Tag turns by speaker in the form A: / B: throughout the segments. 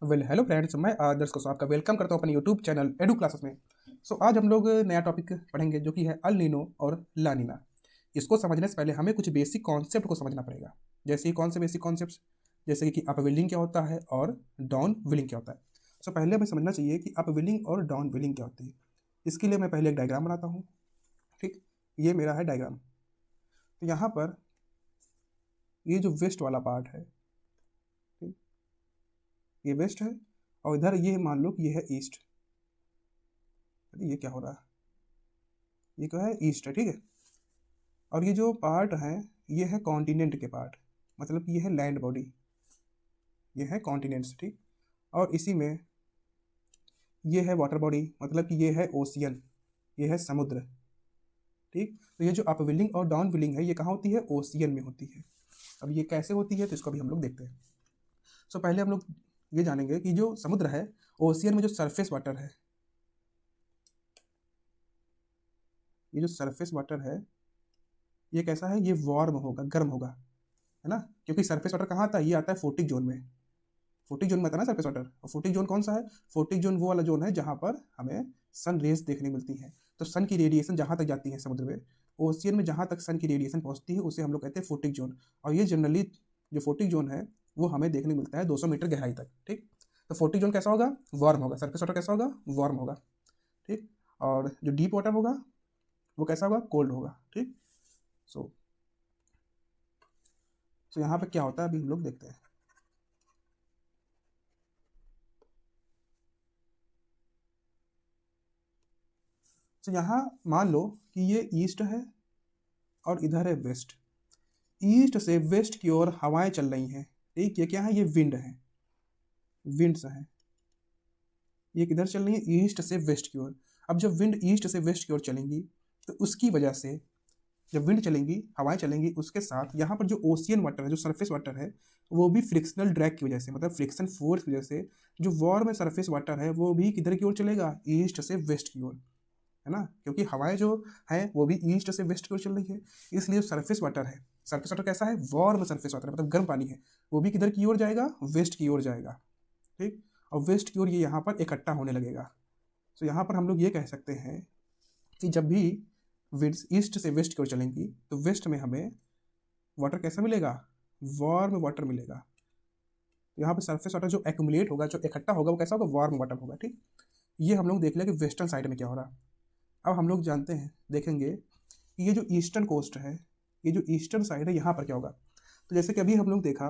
A: Hello friends, मैं आदर्श को आपका वेलकम करता हूँ अपने यूट्यूब चैनल एडू क्लासेस में। आज हम लोग नया टॉपिक पढ़ेंगे जो कि है अल नीनो और ला नीना। इसको समझने से पहले हमें कुछ बेसिक कॉन्सेप्ट को समझना पड़ेगा। जैसे कौन से बेसिक कॉन्सेप्ट? जैसे कि अप विलिंग क्या होता है और डाउन विलिंग क्या होता है। पहले हमें समझना चाहिए कि अप विलिंग और डाउन विलिंग क्या होती है। इसके लिए मैं पहले एक डायग्राम बनाता हूँ। ठीक, ये मेरा है डायग्राम। तो यहाँ पर ये जो वेस्ट वाला पार्ट है, ठीक, ये वेस्ट है। और इधर ये मान लो कि ये है ईस्ट। ये क्या हो रहा है? ये क्या है? ईस्ट है, ठीक है। और ये जो पार्ट है, ये है कॉन्टिनेंट के पार्ट, मतलब कि ये है लैंड बॉडी, ये है कॉन्टिनेंट्स, ठीक। और इसी में ये है वाटर बॉडी, मतलब कि ये है ओशियन, ये है समुद्र, ठीक। तो ये जो अपविलिंग और डाउन विलिंग है, ये कहाँ होती है? ओशियन में होती है। अब ये कैसे होती है तो इसको भी हम लोग देखते हैं। पहले हम लोग ये जानेंगे कि जो समुद्र है, ओशियन में जो सरफेस वाटर है, ये जो सरफेस वाटर है, ये कैसा है? ये वार्म होगा, गर्म होगा, है ना। क्योंकि सरफेस वाटर कहाँ आता है? ये आता है फोटिक जोन में। फोटिक जोन में आता है ना सरफेस वाटर। और फोटिक जोन कौन सा है? फोटिक जोन वो वाला जोन है जहाँ पर हमें सन रेज देखने मिलती है। तो सन की रेडिएशन जहाँ तक जाती है समुद्र में, ओशियन में जहाँ तक सन की रेडिएशन पहुँचती है, उसे हम लोग कहते हैं फोटिक जोन। और ये जनरली जो फोटिक जोन है, वो हमें देखने मिलता है 200 मीटर गहराई तक, ठीक। तो फोटिक जोन कैसा होगा? वार्म होगा। सरफेस वाटर कैसा होगा? वार्म होगा, ठीक। और जो डीप वाटर होगा, वो कैसा होगा? कोल्ड होगा, ठीक। सो यहाँ पे क्या होता है अभी हम लोग देखते हैं। यहाँ मान लो कि ये ईस्ट है और इधर है वेस्ट। ईस्ट से वेस्ट की ओर हवाएं चल रही हैं, ठीक। ये क्या है? ये विंड है, विंड्स हैं। ये किधर चल रही है? ईस्ट से वेस्ट की ओर। अब जब विंड ईस्ट से वेस्ट की ओर चलेंगी, तो उसकी वजह से जब विंड चलेंगी, हवाएं चलेंगी, उसके साथ यहाँ पर जो ओशियन वाटर है, जो सरफेस वाटर है, वो भी फ्रिक्शनल ड्रैग की वजह से, मतलब फ्रिक्शन फोर्स की वजह से, जो वार्म सरफेस वाटर है, वो भी किधर की ओर चलेगा? ईस्ट से वेस्ट की ओर, है ना। क्योंकि हवाएं जो हैं वो भी ईस्ट से वेस्ट की ओर चल रही है। इसलिए जो सरफेस वाटर है, सरफेस वाटर कैसा है? वार्म सरफेस वाटर, मतलब गर्म पानी है। वो भी किधर की ओर जाएगा? वेस्ट की ओर जाएगा, ठीक। और वेस्ट की ओर ये यहाँ पर इकट्ठा होने लगेगा। तो यहाँ पर हम लोग ये कह सकते हैं कि जब भी विंड्स ईस्ट से वेस्ट की ओर चलेंगी, तो वेस्ट में हमें वाटर कैसा मिलेगा? वार्म वाटर मिलेगा। तो यहाँ पे सरफेस वाटर जो एक्यूमुलेट होगा, जो इकट्ठा होगा, वो कैसा होगा? वार्म वाटर होगा, ठीक। ये हम लोग देख लिया कि वेस्टर्न साइड में क्या हो रहा है। अब हम लोग जानते हैं, देखेंगे कि ये जो ईस्टर्न कोस्ट है, ये जो ईस्टर्न साइड है, यहाँ पर क्या होगा। तो जैसे कि अभी हम लोग देखा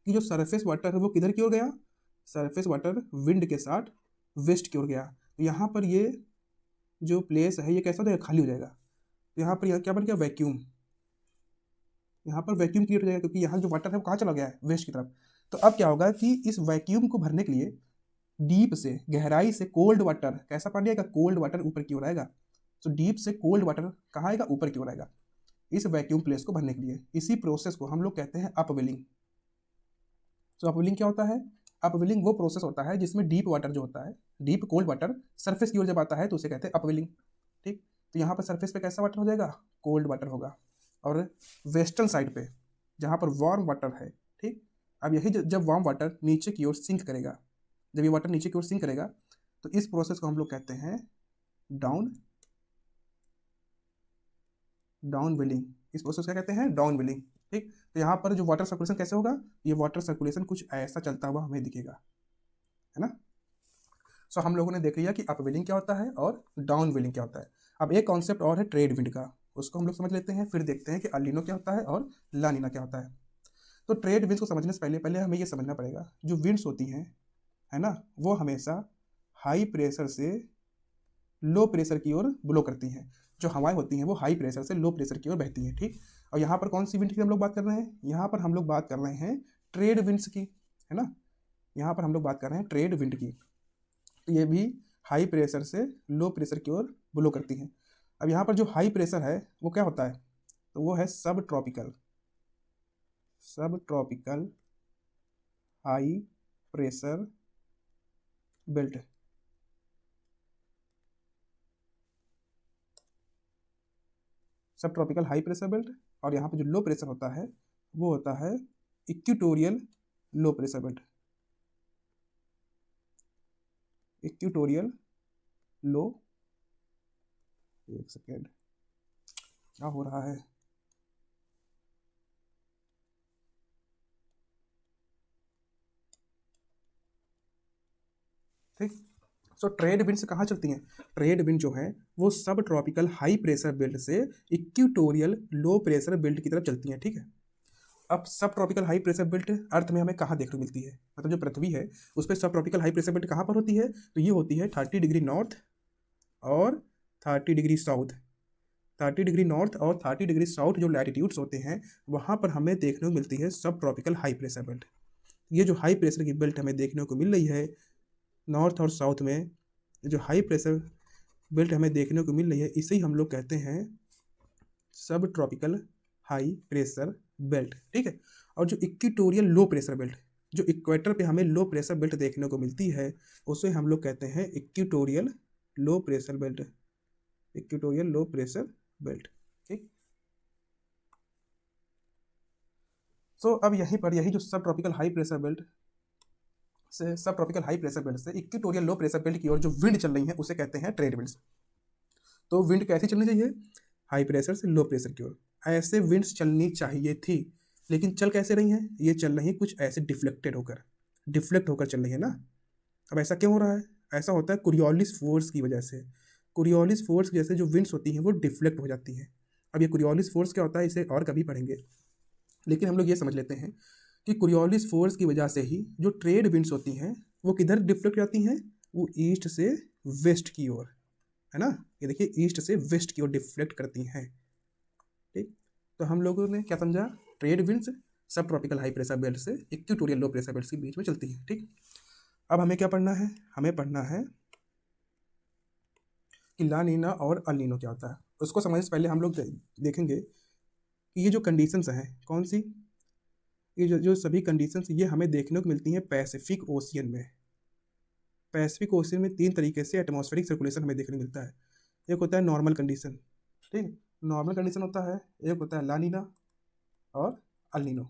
A: कि जो सरफेस वाटर है वो किधर की ओर गया? सरफेस वाटर विंड के साथ वेस्ट की ओर गया। तो यहाँ पर ये जो प्लेस है, ये कैसा हो जाएगा? खाली हो जाएगा। तो यहाँ पर क्या बन गया? वैक्यूम। यहाँ पर वैक्यूम क्रिएट हो जाएगा, क्योंकि यहाँ जो वाटर है वो कहाँ चला गया है? वेस्ट की तरफ। तो अब क्या होगा कि इस वैक्यूम को भरने के लिए डीप से, गहराई से कोल्ड वाटर, कैसा पानी आएगा? कोल्ड वाटर ऊपर की ओर आएगा। तो डीप से कोल्ड वाटर कहाँ आएगा? ऊपर की ओर आएगा, इस वैक्यूम प्लेस को भरने के लिए। इसी प्रोसेस को हम लोग कहते हैं अपवेलिंग। अपवेलिंग क्या होता है? अपवेलिंग वो प्रोसेस होता है जिसमें डीप वाटर जो होता है, डीप कोल्ड वाटर सरफेस की ओर जब आता है, तो उसे कहते हैं अपवेलिंग, ठीक। तो यहाँ पर सरफेस पे कैसा वाटर हो जाएगा? कोल्ड वाटर होगा। और वेस्टर्न साइड पे जहाँ पर वार्म वाटर है, ठीक। अब यही जब वार्म वाटर नीचे की ओर सिंक करेगा, जब ये वाटर नीचे की ओर सिंक करेगा, तो इस प्रोसेस को हम लोग कहते हैं डाउन डाउन विलिंग। इस प्रोसेस क्या कहते हैं? डाउन विलिंग, ठीक। तो यहाँ पर जो वाटर सर्कुलेशन कैसे होगा? ये वाटर सर्कुलेशन कुछ ऐसा चलता हुआ हमें दिखेगा, है ना। हम लोगों ने देख लिया कि अपविलिंग क्या होता है और डाउन विलिंग क्या होता है। अब एक कॉन्सेप्ट और है ट्रेड विंड का, उसको हम लोग समझ लेते हैं, फिर देखते हैं कि अलिनो क्या होता है और लानिना क्या होता है। तो ट्रेड विंड्स को समझने से पहले पहले हमें ये समझना पड़ेगा, जो विंड्स होती हैं, है ना, वो हमेशा हाई प्रेशर से लो प्रेशर की ओर ब्लो करती हैं। जो हवाएं होती हैं वो हाई प्रेशर से लो प्रेशर की ओर बहती हैं, ठीक। और यहाँ पर कौन सी विंड की हम लोग बात कर रहे हैं? यहाँ पर हम लोग बात कर रहे हैं ट्रेड विंड्स की, है ना। यहाँ पर हम लोग बात कर रहे हैं ट्रेड विंड की। तो ये भी हाई प्रेशर से लो प्रेशर की ओर ब्लो करती हैं। अब यहाँ पर जो हाई प्रेशर है वो क्या होता है? तो वो है सब ट्रॉपिकल, सब ट्रॉपिकल हाई प्रेशर बेल्ट। सब ट्रॉपिकल हाई प्रेशर बेल्ट। और यहाँ पे जो लो प्रेशर होता है वो होता है equatorial low pressure belt. Equatorial low, एक सेकेंड क्या हो रहा है, ठीक। सो ट्रेड विंड्स कहाँ चलती हैं? ट्रेड विंड जो है वो सब ट्रॉपिकल हाई प्रेशर बेल्ट से इक्वेटोरियल लो प्रेशर बेल्ट की तरफ चलती हैं, ठीक है। अब सब ट्रॉपिकल हाई प्रेशर बेल्ट अर्थ में हमें कहाँ देखने को मिलती है, मतलब जो पृथ्वी है उस पर सब ट्रॉपिकल हाई प्रेशर बेल्ट कहाँ पर होती है? तो ये होती है 30 डिग्री नॉर्थ और 30 डिग्री साउथ। 30 डिग्री नॉर्थ और 30 डिग्री साउथ जो लैटिट्यूड्स होते हैं वहाँ पर हमें देखने को मिलती है सब ट्रॉपिकल हाई प्रेशर बेल्ट। ये जो हाई प्रेशर की बेल्ट हमें देखने को मिल रही है नॉर्थ और साउथ में, जो हाई प्रेशर बेल्ट हमें देखने को मिल रही है, इसे ही हम लोग कहते हैं सब ट्रॉपिकल हाई प्रेशर बेल्ट, ठीक है। और जो इक्वेटोरियल लो प्रेशर बेल्ट, जो इक्वेटर पे हमें लो प्रेशर बेल्ट देखने को मिलती है, उसे हम लोग कहते हैं equatorial low pressure belt, equatorial low pressure belt, ठीक। सो अब यहीं पर यही जो सब ट्रॉपिकल हाई प्रेशर बेल्ट से सब ट्रॉपिकल हाई प्रेशर बेल्ट से इक्वेटोरियल लो प्रेशर बेल्ट की ओर जो विंड चल रही है उसे कहते हैं ट्रेड विंड्स। तो विंड कैसी चलनी चाहिए? हाई प्रेशर से लो प्रेशर की ओर। ऐसे विंड्स चलनी चाहिए थी, लेकिन चल कैसे रही हैं? ये चल रही कुछ ऐसे डिफ्लेक्ट होकर चल रही है ना। अब ऐसा क्यों हो रहा है? ऐसा होता है कुरियोलिस फोर्स की वजह से। कुरियोलिस फोर्स की वजह से जो विंड्स होती हैं वो डिफ्लेक्ट हो जाती हैं। अब ये कुरियोलिस फोर्स क्या होता है इसे और कभी पढ़ेंगे, लेकिन हम लोग ये समझ लेते हैं कि कुरियोलिस फोर्स की वजह से ही जो ट्रेड विंड्स होती हैं वो किधर डिफ्लेक्ट जाती हैं? वो ईस्ट से वेस्ट की ओर, है ना। ये देखिए ईस्ट से वेस्ट की ओर डिफ्लेक्ट करती हैं, ठीक। तो हम लोगों ने क्या समझा? ट्रेड विंड्स सब ट्रॉपिकल हाई प्रेशर बेल्ट से इक्वेटोरियल लो प्रेशर बेल्ट के बीच में चलती हैं, ठीक। अब हमें क्या पढ़ना है? हमें पढ़ना है कि ला नीना और अल नीनो क्या होता है। उसको समझने से पहले हम लोग देखेंगे कि ये जो कंडीशंस हैं कौन सी, ये जो सभी कंडीशंस ये हमें देखने को मिलती हैं पैसिफिक ओशियन में। पैसिफिक ओशियन में 3 तरीके से एटमॉस्फेरिक सर्कुलेशन हमें देखने को मिलता है। एक होता है नॉर्मल कंडीशन, ठीक, नॉर्मल कंडीशन होता है। एक होता है ला नीना और अल नीनो।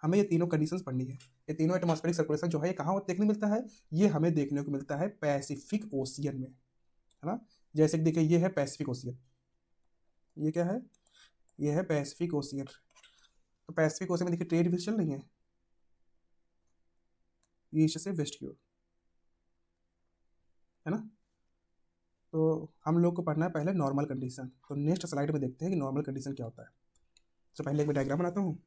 A: हमें ये तीनों कंडीशंस पढ़नी है। ये तीनों एटमॉस्फेरिक सर्कुलेशन जो है ये कहाँ देखने को मिलता है? ये हमें देखने को मिलता है पैसिफिक ओशियन में, है ना। जैसे कि देखिए ये है पैसिफिक ओशियन, ये क्या है? ये है पैसिफिक ओशियन। तो पैसिफिक ओशियन में देखिए ट्रेड विंड्स चल रही हैं ईस्ट से वेस्ट की ओर, है ना। तो हम लोग को पढ़ना है पहले नॉर्मल कंडीशन। तो नेक्स्ट स्लाइड में देखते हैं कि नॉर्मल कंडीशन क्या होता है। तो पहले एक मैं डायग्राम बनाता हूँ।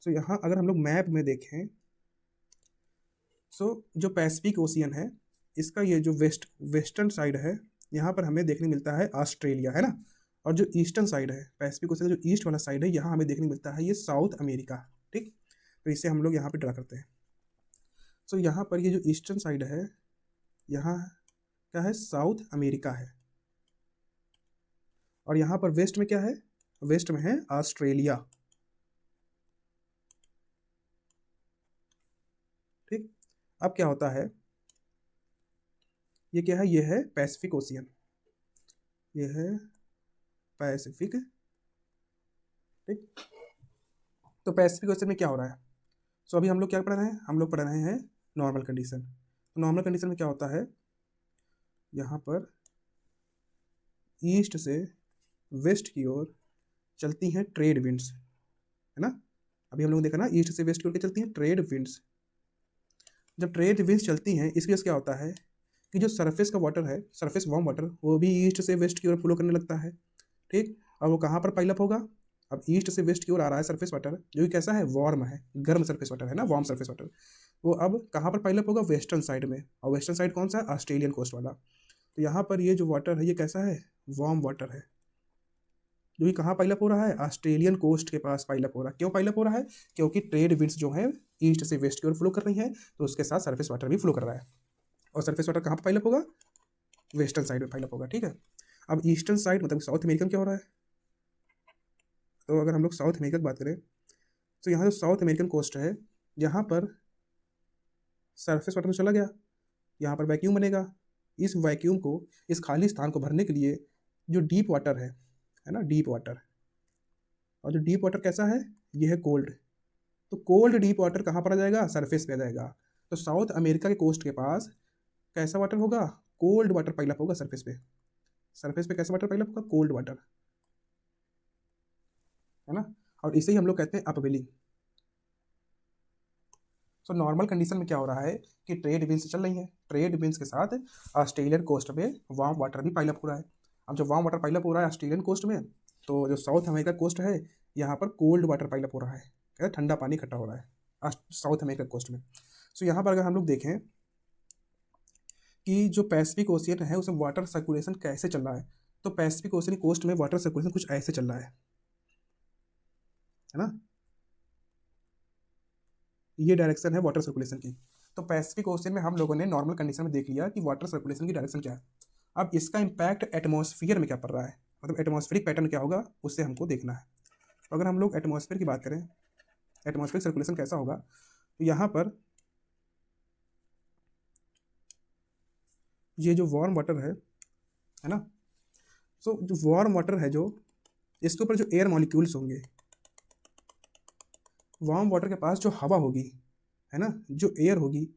A: तो यहाँ अगर हम लोग मैप में देखें, सो जो पैसिफिक ओशियन है इसका ये जो वेस्टर्न साइड है यहाँ पर हमें देखने मिलता है ऑस्ट्रेलिया, है ना। और जो ईस्टर्न साइड है पैसिफिक ओशियन का जो ईस्ट वाला साइड है यहाँ हमें देखने मिलता है ये साउथ अमेरिका, ठीक। तो इसे हम लोग यहाँ पे ड्रा करते हैं। सो यहाँ पर ये जो ईस्टर्न साइड है यहाँ क्या है? साउथ अमेरिका है। और यहाँ पर वेस्ट में क्या है? वेस्ट में है ऑस्ट्रेलिया, ठीक। अब क्या होता है, ये क्या है? ये है पैसिफिक ओशियन, ये है पैसिफिक, ठीक। तो पैसिफिक ओशियन में क्या हो रहा है? सो अभी हम लोग क्या पढ़ रहे हैं? हम लोग पढ़ रहे हैं नॉर्मल कंडीशन। तो नॉर्मल कंडीशन में क्या होता है? यहाँ पर ईस्ट से वेस्ट की ओर चलती हैं ट्रेड विंड्स, है ना। अभी हम लोग देखा ना ईस्ट से वेस्ट की ओर चलती हैं ट्रेड विंड्स। जब ट्रेड विंड्स चलती हैं इसकी वजह से क्या होता है कि जो सरफेस का वाटर है, सरफेस वार्म वाटर, वो भी ईस्ट से वेस्ट की ओर फ्लो करने लगता है, ठीक। और वो कहाँ पर पाइलअप होगा? अब ईस्ट से वेस्ट की ओर आ रहा है सरफेस वाटर जो कि कैसा है? वार्म है, गर्म सरफेस वाटर है ना, वार्म सरफेस वाटर। वो अब कहाँ पर पाइलअप होगा? वेस्टर्न साइड में। और वेस्टर्न साइड कौन सा है? ऑस्ट्रेलियन कोस्ट वाला। तो यहाँ पर ये जो वाटर है ये कैसा है? वार्म वाटर है, जो कि कहाँ पाइलअप हो रहा है? ऑस्ट्रेलियन कोस्ट के पास पाइलअप हो रहा है। क्यों पाइलअप हो रहा है? क्योंकि ट्रेड विंड्स जो है ईस्ट से वेस्ट की ओर फ्लो कर रही हैं, तो उसके साथ सरफेस वाटर भी फ्लो कर रहा है। और सरफेस वाटर कहाँ पर पाइलअप होगा? वेस्टर्न साइड में पाइलअप होगा, ठीक है। अब ईस्टर्न साइड मतलब साउथ अमेरिकन क्या हो रहा है? तो अगर हम लोग साउथ अमेरिका की बात करें तो यहाँ जो साउथ अमेरिकन कोस्ट है यहाँ पर सरफेस वाटर तो चला गया, यहाँ पर वैक्यूम बनेगा। इस वैक्यूम को, इस खाली स्थान को भरने के लिए जो डीप वाटर है ना, डीप वाटर, और जो डीप वाटर कैसा है? ये है कोल्ड। तो कोल्ड डीप वाटर कहाँ पर आ जाएगा, सरफेस पे आ जाएगा। तो साउथ अमेरिका के कोस्ट के पास कैसा वाटर होगा, कोल्ड वाटर पाइलअप होगा सरफेस पे। सरफेस पे कैसा वाटर पाइलअप होगा, कोल्ड वाटर, है ना। और इसे ही हम लोग कहते हैं अपवेलिंग। सो नॉर्मल कंडीशन में क्या हो रहा है कि ट्रेड विंड्स चल रही हैं, ट्रेड विंड्स के साथ ऑस्ट्रेलियन कोस्ट में वार्म वाटर भी पाइलअप हो रहा है। अब जब वार्म वाटर पाइलअप हो रहा है ऑस्ट्रेलियन कोस्ट में, तो जो साउथ अमेरिका कोस्ट है यहाँ पर कोल्ड वाटर पाइलअप हो रहा है, क्या है, ठंडा पानी इकट्ठा हो रहा है साउथ अमेरिका कोस्ट में। सो यहाँ पर अगर हम लोग देखें कि जो पैसिफिक ओशियन है उसमें वाटर सर्कुलेशन कैसे चल रहा है, तो पैसिफिक ओशियन कोस्ट में वाटर सर्कुलेशन कुछ ऐसे चल रहा है ना। ये डायरेक्शन है वाटर सर्कुलेशन की। तो पैसिफिक ओशियन में हम लोगों ने नॉर्मल कंडीशन में देख लिया कि वाटर सर्कुलेशन की डायरेक्शन क्या है। अब इसका इम्पैक्ट एटमॉस्फेयर में क्या पड़ रहा है, मतलब एटमॉस्फेरिक पैटर्न क्या होगा उससे हमको देखना है। तो अगर हम लोग एटमॉस्फेयर की बात करें, एटमॉस्फेरिक सर्कुलेशन कैसा होगा, तो यहाँ पर ये जो वार्म वाटर है ना, सो जो वार्म वाटर है जो इसके ऊपर जो एयर मॉलिक्यूल्स होंगे, वार्म वाटर के पास जो हवा होगी, है ना, जो एयर होगी,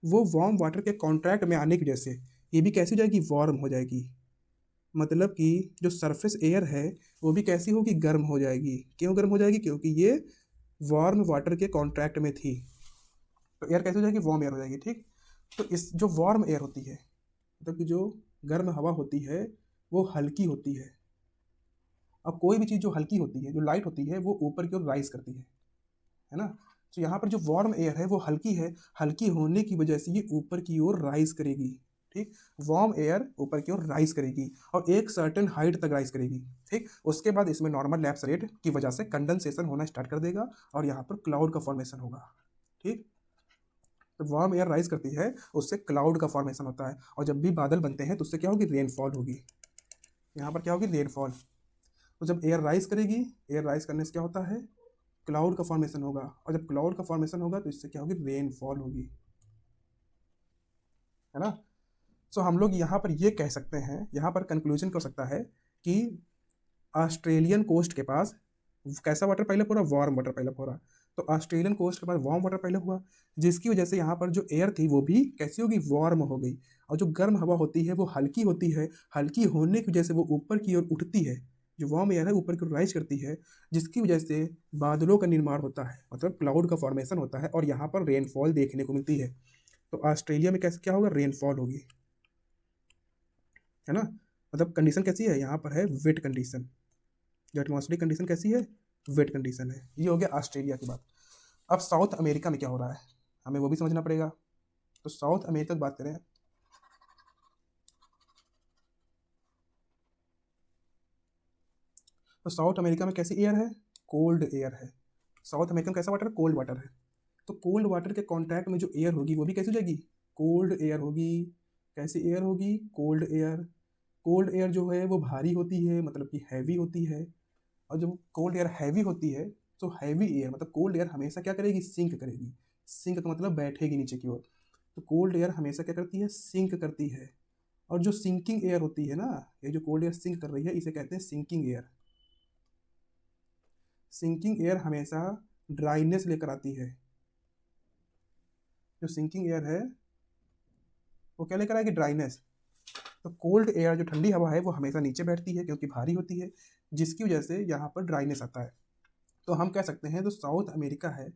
A: वो वार्म वाटर के कॉन्ट्रैक्ट में आने की वजह से ये भी कैसी हो जाएगी, वार्म हो जाएगी। मतलब कि जो सरफेस एयर है वो भी कैसी होगी, गर्म हो जाएगी। क्यों गर्म हो जाएगी, क्योंकि ये वार्म वाटर के कॉन्ट्रैक्ट में थी। तो एयर कैसी हो जाएगी, वार्म एयर हो जाएगी, ठीक। तो इस जो वार्म एयर होती है, मतलब कि जो गर्म हवा होती है वो हल्की होती है। अब कोई भी चीज़ जो हल्की होती है, जो लाइट होती है, वो ऊपर की ओर राइज करती है ना। तो यहाँ पर जो वार्म एयर है वो हल्की है, हल्की होने की वजह से ये ऊपर की ओर राइज करेगी, ठीक। वार्म एयर ऊपर की ओर राइज करेगी और एक सर्टेन हाइट तक राइज करेगी, ठीक। उसके बाद इसमें नॉर्मल लैप्स रेट की वजह से कंडेंसेशन होना स्टार्ट कर देगा और यहाँ पर क्लाउड का फॉर्मेशन होगा, ठीक। तो वार्म एयर राइज करती है, उससे क्लाउड का फॉर्मेशन होता है और जब भी बादल बनते हैं तो उससे क्या होगी, रेनफॉल होगी। यहाँ पर क्या होगी, रेनफॉल। तो जब एयर राइज करेगी, एयर राइज करने से क्या होता है, क्लाउड का फॉर्मेशन होगा और जब क्लाउड का फॉर्मेशन होगा तो इससे क्या होगी, रेनफॉल होगी, है ना। सो हम लोग यहाँ पर ये कह सकते हैं, यहाँ पर कंक्लूजन हो सकता है कि ऑस्ट्रेलियन कोस्ट के पास कैसा वाटर पाइलअप हो रहा है, वार्म वाटर पाइलअप हो रहा है। तो ऑस्ट्रेलियन कोस्ट के पास वार्म वाटर पाइलअप हुआ, जिसकी वजह से यहाँ पर जो एयर थी वो भी कैसी होगी, वार्म हो गई। और जो गर्म हवा होती है वो हल्की होती है, हल्की होने की वजह से वो ऊपर की ओर उठती है, जो वार्म एयर है ऊपर की ओर राइज करती है, जिसकी वजह से बादलों का निर्माण होता है, मतलब क्लाउड का फॉर्मेशन होता है और यहाँ पर रेनफॉल देखने को मिलती है। तो ऑस्ट्रेलिया में कैसे क्या होगा, रेनफॉल होगी, है ना। मतलब कंडीशन कैसी है, यहाँ पर है वेट कंडीशन, जो एटमॉस्फेरिक कंडीशन कैसी है, वेट कंडीशन है। ये हो गया ऑस्ट्रेलिया की बात। अब साउथ अमेरिका में क्या हो रहा है हमें वो भी समझना पड़ेगा। तो साउथ अमेरिका की बात करें, तो साउथ अमेरिका में कैसी एयर है, कोल्ड एयर है। साउथ अमेरिका में कैसा वाटर है, कोल्ड वाटर है। तो कोल्ड वाटर के कॉन्टैक्ट में जो एयर होगी वो भी कैसी हो जाएगी, कोल्ड एयर होगी। कैसी एयर होगी, कोल्ड एयर। कोल्ड एयर जो है वो भारी होती है, मतलब कि हैवी होती है। और जब कोल्ड एयर हैवी होती है तो हैवी एयर मतलब कोल्ड एयर हमेशा क्या करेगी, सिंक करेगी। सिंक का मतलब बैठेगी नीचे की ओर। तो कोल्ड एयर हमेशा क्या करती है, सिंक करती है। और जो सिंकिंग एयर होती है ना, ये जो कोल्ड एयर सिंक कर रही है इसे कहते हैं सिंकिंग एयर। सिंकिंग एयर हमेशा ड्राइनेस लेकर आती है। जो सिंकिंग एयर है वो क्या लेकर आएगी, ड्राइनेस। तो कोल्ड एयर जो ठंडी हवा है वो हमेशा नीचे बैठती है क्योंकि भारी होती है, जिसकी वजह से यहाँ पर ड्राइनेस आता है। तो हम कह सकते हैं जो साउथ अमेरिका है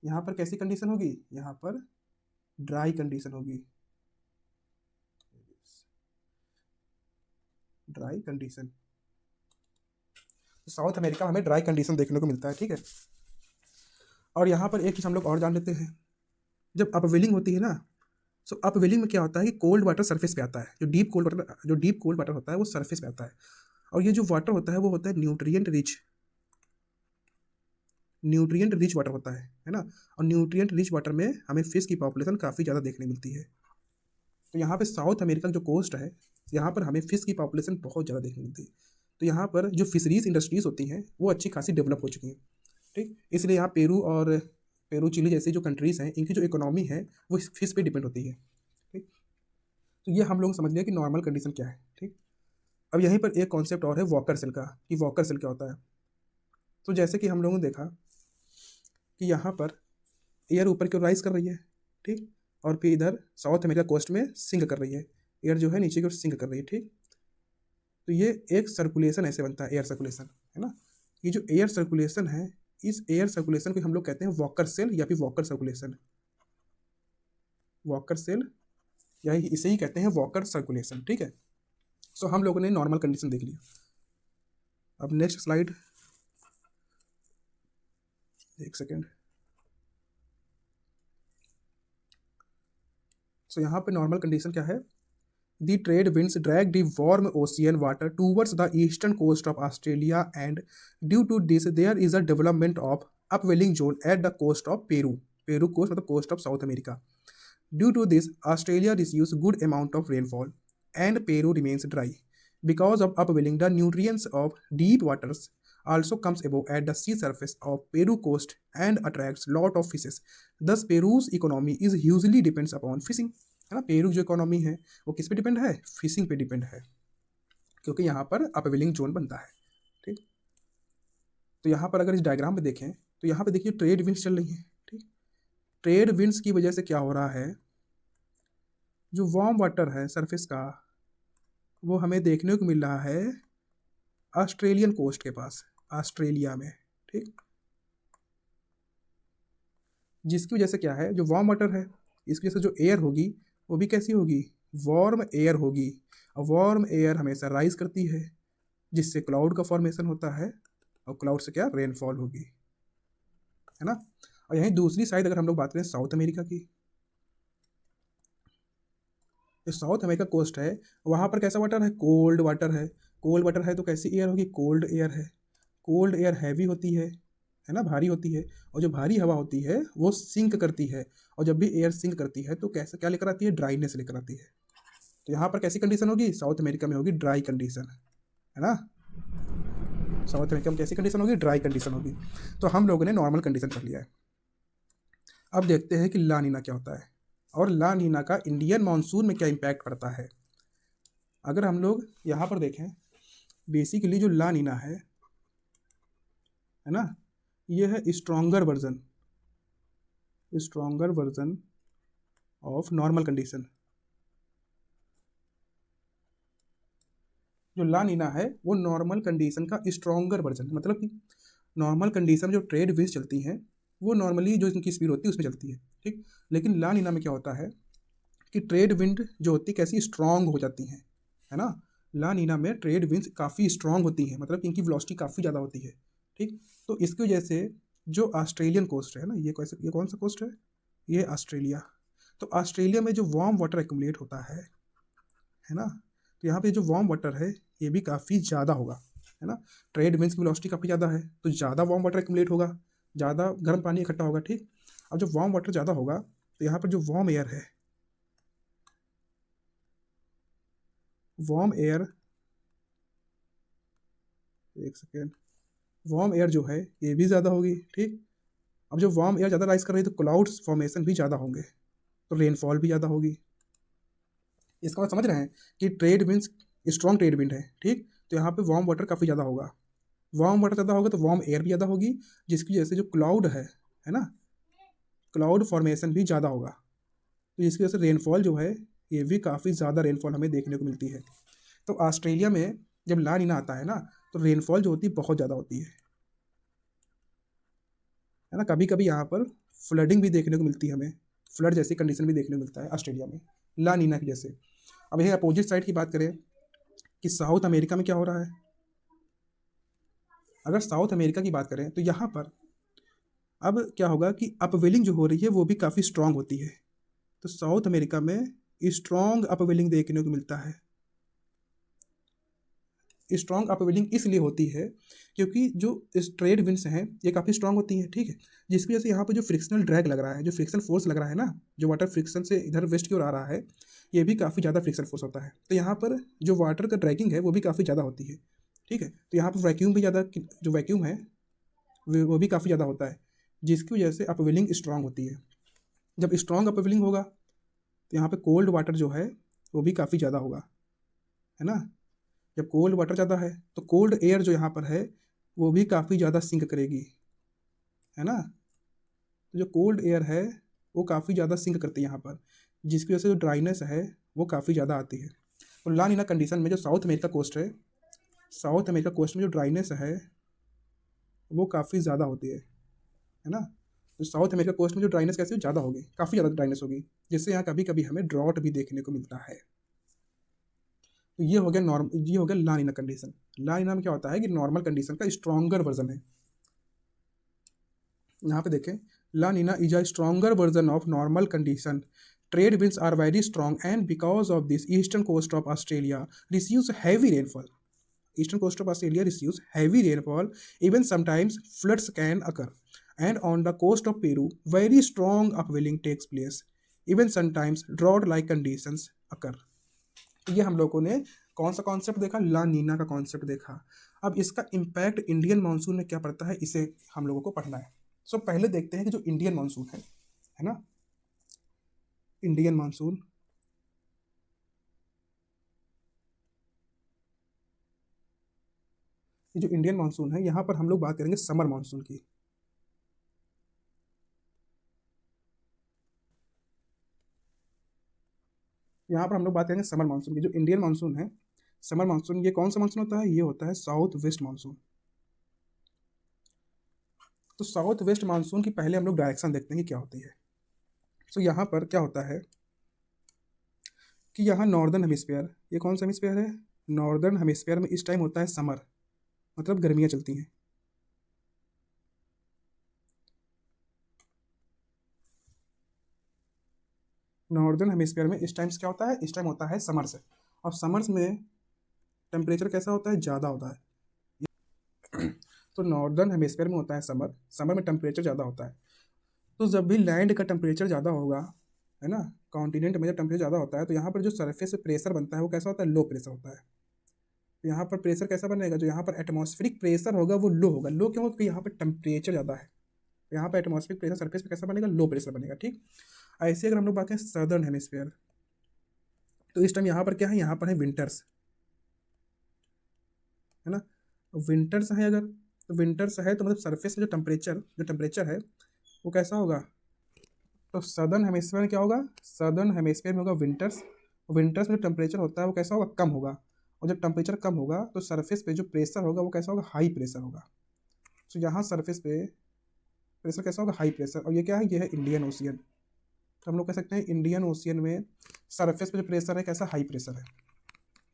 A: यहाँ पर कैसी कंडीशन होगी, यहाँ पर ड्राई कंडीशन होगी, ड्राई कंडीशन। तो साउथ अमेरिका में हमें ड्राई कंडीशन देखने को मिलता है, ठीक है। और यहाँ पर एक चीज़ हम लोग और जान लेते हैं, जब अपवेलिंग होती है ना, सो अपवेलिंग में क्या होता है कि कोल्ड वाटर सरफेस पे आता है। जो डीप कोल्ड वाटर होता है वो सरफेस पे आता है। और ये जो वाटर होता है वो होता है न्यूट्रिएंट रिच वाटर होता है ना। और न्यूट्रिएंट रिच वाटर में हमें फिश की पॉपुलेशन काफ़ी ज़्यादा देखने मिलती है। तो यहाँ पे साउथ अमेरिका जो कोस्ट है यहाँ पर हमें फिश की पॉपुलेशन बहुत ज़्यादा देखने मिलती है। तो यहाँ पर जो फिशरीज इंडस्ट्रीज होती हैं वो अच्छी खासी डेवलप हो चुकी हैं, ठीक। इसलिए यहाँ पेरू चिली जैसी जो कंट्रीज़ हैं इनकी जो इकोनॉमी है वो फिश पे डिपेंड होती है, ठीक। तो ये हम लोग समझ लिया कि नॉर्मल कंडीशन क्या है, ठीक। अब यहीं पर एक कॉन्सेप्ट और है वॉकर सेल का, कि वॉकर सेल क्या होता है। तो जैसे कि हम लोगों ने देखा कि यहाँ पर एयर ऊपर की ओर राइज कर रही है, ठीक, और फिर इधर साउथ अमेरिका कोस्ट में सिंक कर रही है, एयर जो है नीचे की ओर सिंक कर रही है, ठीक। तो ये एक सर्कुलेशन ऐसे बनता है, एयर सर्कुलेशन, है ना। ये जो एयर सर्कुलेशन है, इस एयर सर्कुलेशन को हम लोग कहते हैं वॉकर सेल या फिर वॉकर सर्कुलेशन, वॉकर सेल या इसे ही कहते हैं वॉकर सर्कुलेशन, ठीक है। सो हम लोगों ने नॉर्मल कंडीशन देख लिया। अब नेक्स्ट स्लाइड, एक सेकेंड। सो यहाँ पे नॉर्मल कंडीशन क्या है? The trade winds drag the warm ocean water towards the eastern coast of Australia, and due to this, there is a development of upwelling zone at the coast of Peru. Peru coast or the coast of South America. Due to this, Australia receives good amount of rainfall, and Peru remains dry. Because of upwelling, the nutrients of deep waters also comes above at the sea surface of Peru coast and attracts lot of fishes. Thus, Peru's economy is hugely depends upon fishing. है ना, Peru जो economy है वो किस पे depend है? Fishing पे depend है, क्योंकि यहाँ पर अपवेलिंग जोन बनता है, ठीक। तो यहाँ पर अगर इस डायग्राम में देखें तो यहाँ पे देखिए ट्रेड विंड्स चल रही हैं, ठीक। ट्रेड विंड्स की वजह से क्या हो रहा है, जो वार्म वाटर है सरफेस का वो हमें देखने को मिल रहा है ऑस्ट्रेलियन कोस्ट के पास, ऑस्ट्रेलिया में, ठीक। जिसकी वजह से क्या है, जो वार्म वाटर है इसकी वजह से जो एयर होगी वो भी कैसी होगी? वार्म एयर होगी। और वार्म एयर हमेशा राइज करती है, जिससे क्लाउड का फॉर्मेशन होता है, और क्लाउड से क्या? रेनफॉल होगी, है ना। और यहीं दूसरी साइड अगर हम लोग बात करें साउथ अमेरिका की, जो साउथ अमेरिका कोस्ट है वहाँ पर कैसा वाटर है? कोल्ड वाटर है। कोल्ड वाटर है तो कैसी एयर होगी? कोल्ड एयर है। कोल्ड एयर हैवी होती है ना, भारी होती है, और जो भारी हवा होती है वो सिंक करती है, और जब भी एयर सिंक करती है तो कैसे क्या लेकर आती है? ड्राइनेस लेकर आती है। तो यहाँ पर कैसी कंडीशन होगी? साउथ अमेरिका में होगी ड्राई कंडीशन, है ना। साउथ अमेरिका में कैसी कंडीशन होगी? ड्राई कंडीशन होगी। तो हम लोगों ने नॉर्मल कंडीशन कर लिया है। अब देखते हैं कि ला नीना क्या होता है, और ला नीना का इंडियन मानसून में क्या इम्पैक्ट पड़ता है। अगर हम लोग यहाँ पर देखें, बेसिकली जो ला नीना है ना, ये है stronger version of normal condition. जो ला नीना है वो नॉर्मल कंडीशन का स्ट्रॉन्गर वर्जन, मतलब कि नॉर्मल कंडीशन में जो ट्रेड विंड्स चलती हैं वो नॉर्मली जो इनकी स्पीड होती है उसमें चलती है, ठीक। लेकिन ला नीना में क्या होता है कि ट्रेड विंड जो होती है कैसी? स्ट्रॉन्ग हो जाती हैं, है ना। ला नीना में ट्रेड विंड्स काफ़ी स्ट्रॉन्ग होती हैं, मतलब कि इनकी वेलोसिटी काफ़ी ज़्यादा होती है, ठीक। तो इसकी वजह से जो ऑस्ट्रेलियन कोस्ट है ना, ये कौन सा कोस्ट है? ये ऑस्ट्रेलिया। तो ऑस्ट्रेलिया में जो वार्म वाटर एक्यूमुलेट होता है ना, तो यहाँ पे जो वार्म वाटर है ये भी काफ़ी ज़्यादा होगा, है ना। ट्रेड विंड्स की वेलोसिटी काफ़ी ज़्यादा है तो ज़्यादा वार्म वाटर एक्यूमुलेट होगा, ज़्यादा गर्म पानी इकट्ठा होगा, ठीक। अब जब वार्म वाटर ज़्यादा होगा तो यहाँ पर जो वार्म एयर है, वार्म एयर, एक सेकेंड, वार्म एयर जो है ये भी ज़्यादा होगी, ठीक। अब जब वार्म एयर ज़्यादा राइज कर रही है तो क्लाउड्स फॉर्मेशन भी ज़्यादा होंगे, तो रेनफॉल भी ज़्यादा होगी। इसका मतलब समझ रहे हैं कि trade winds strong trade wind है, ठीक। तो यहाँ पे वार्म वाटर काफ़ी ज़्यादा होगा, वार्म वाटर ज़्यादा होगा तो वार्म एयर भी ज़्यादा होगी, जिसकी वजह से जो क्लाउड है ना, क्लाउड फॉर्मेशन भी ज़्यादा होगा, तो जिसकी वजह से रेनफॉल जो है ये भी काफ़ी ज़्यादा रेनफॉल हमें देखने को मिलती है। तो ऑस्ट्रेलिया में जब ला नीना आता है ना तो रेनफॉल जो होती है बहुत ज़्यादा होती है ना। कभी कभी यहाँ पर फ्लडिंग भी देखने को मिलती है हमें, फ्लड जैसी कंडीशन भी देखने को मिलता है ऑस्ट्रेलिया में ला नीना की जैसे। अब यही अपोजिट साइड की बात करें कि साउथ अमेरिका में क्या हो रहा है, अगर साउथ अमेरिका की बात करें तो यहाँ पर अब क्या होगा कि अपवेलिंग जो हो रही है वो भी काफ़ी स्ट्रांग होती है। तो साउथ अमेरिका में स्ट्रांग अपवेलिंग देखने को मिलता है। स्ट्रांग अपवेलिंग इसलिए होती है क्योंकि जो ट्रेड विंड्स हैं ये काफ़ी स्ट्रांग होती हैं, ठीक है। जिसकी वजह से यहाँ पर जो फ्रिक्शनल ड्रैग लग रहा है, जो फ्रिक्शन फोर्स लग रहा है ना, जो वाटर फ्रिक्शन से इधर वेस्ट की ओर आ रहा है, ये भी काफ़ी ज़्यादा फ्रिक्शन फोर्स होता है। तो यहाँ पर जो वाटर का ड्रैगिंग है वो भी काफ़ी ज़्यादा होती है, ठीक है। तो यहाँ पर वैक्यूम भी ज़्यादा, जो वैक्यूम है वो भी काफ़ी ज़्यादा होता है, जिसकी वजह से अपवेलिंग स्ट्रांग होती है। जब स्ट्रांग अपवेलिंग होगा तो यहाँ पे कोल्ड वाटर जो है वो भी काफ़ी ज़्यादा होगा, है ना। जब कोल्ड वाटर ज़्यादा है तो कोल्ड एयर जो यहाँ पर है वो भी काफ़ी ज़्यादा सिंक करेगी, है ना। तो जो कोल्ड एयर है वो काफ़ी ज़्यादा सिंक करती है यहाँ पर, जिसकी वजह से जो ड्राइनेस है वो काफ़ी ज़्यादा आती है। तो ला नीना कंडीशन में जो साउथ अमेरिका कोस्ट है, साउथ अमेरिका कोस्ट में जो ड्राइनेस है वो काफ़ी ज़्यादा होती है ना। तो साउथ अमेरिका कोस्ट में जो ड्राइनेस कैसे ज़्यादा होगी, काफ़ी ज़्यादा ड्राइनेस होगी, जिससे यहाँ कभी कभी हमें ड्रॉट भी देखने को मिलता है। तो ये हो गया ये हो गया La Nina condition. La Nina में क्या होता है कि नॉर्मल कंडीशन का स्ट्रॉन्गर वर्जन है। यहाँ पे देखें, La Nina is a stronger version of normal condition. Trade winds are very strong and because of this eastern coast of Australia receives heavy rainfall. Eastern coast of Australia receives heavy rainfall. Even sometimes floods can occur. And on the coast of Peru, very strong upwelling takes place. Even sometimes drought-like conditions occur. तो ये हम लोगों ने कौन सा concept देखा, ला नीना का concept देखा। अब इसका इम्पैक्ट इंडियन मानसून में क्या पड़ता है, इसे हम लोगों को पढ़ना है। सो पहले देखते हैं कि जो इंडियन मानसून है ना, इंडियन मानसून, ये जो इंडियन मानसून है यहाँ पर हम लोग बात करेंगे समर मानसून की। यहाँ पर हम लोग बात करेंगे समर मानसून की। जो इंडियन मानसून है, समर मानसून, ये कौन सा मानसून होता है, ये होता है साउथ वेस्ट मानसून। तो साउथ वेस्ट मानसून की पहले हम लोग डायरेक्शन देखते हैं कि क्या होती है। तो यहाँ पर क्या होता है कि यहाँ नॉर्दर्न हेमिस्फीयर, ये कौन सा हेमिस्फीयर है, नॉर्दर्न हेमिस्फीयर में इस टाइम होता है समर, मतलब गर्मियाँ चलती हैं। नॉर्दर्न हेमिस्फीयर में इस टाइम क्या होता है, इस टाइम होता है समर्स। और समर्स में टेम्परेचर कैसा होता है, ज़्यादा होता है। तो नॉर्दर्न हेमिस्फीयर में होता है समर, समर में टेम्परेचर ज़्यादा होता है। तो जब भी लैंड का टेम्परेचर ज़्यादा होगा, है ना, कॉन्टिनेंट में जब टेम्परेचर ज़्यादा होता है तो यहाँ पर जो सरफेस पे प्रेशर बनता है वो कैसा होता है, लो प्रेशर होता है। तो यहाँ पर प्रेशर कैसा बनेगा, जो यहाँ पर एटमॉस्फेरिक प्रेशर होगा वो लो होगा। लो क्यों होगा, क्योंकि यहाँ पर टेम्परेचर ज़्यादा है। तो यहाँ पर एटमॉस्फेरिक प्रेशर सरफेस पे कैसा बनेगा, लो प्रेशर बनेगा। ठीक, ऐसे अगर हम लोग बात करें सदर्न हेमिस्फीयर, तो इस टाइम यहाँ पर क्या है, यहाँ पर है विंटर्स, है ना। विंटर्स है अगर, तो विंटर्स है तो मतलब सरफेस में जो टेम्परेचर है वो कैसा होगा। तो सदर्न हेमिस्फीयर में क्या होगा, सदर्न हेमिस्फीयर में होगा विंटर्स। विंटर्स में जो टेम्परेचर होता है वो कैसा होगा, कम होगा। और जब टेम्परेचर कम होगा तो सरफेस पे जो प्रेशर होगा वो कैसा होगा, हाई प्रेशर होगा। तो यहाँ सरफेस पे प्रेशर कैसा होगा, हाई प्रेशर। और ये क्या है, ये है इंडियन ओशियन। तो हम लोग कह सकते हैं इंडियन ओशियन में सरफेस पे जो प्रेशर है कैसा, हाई प्रेशर है।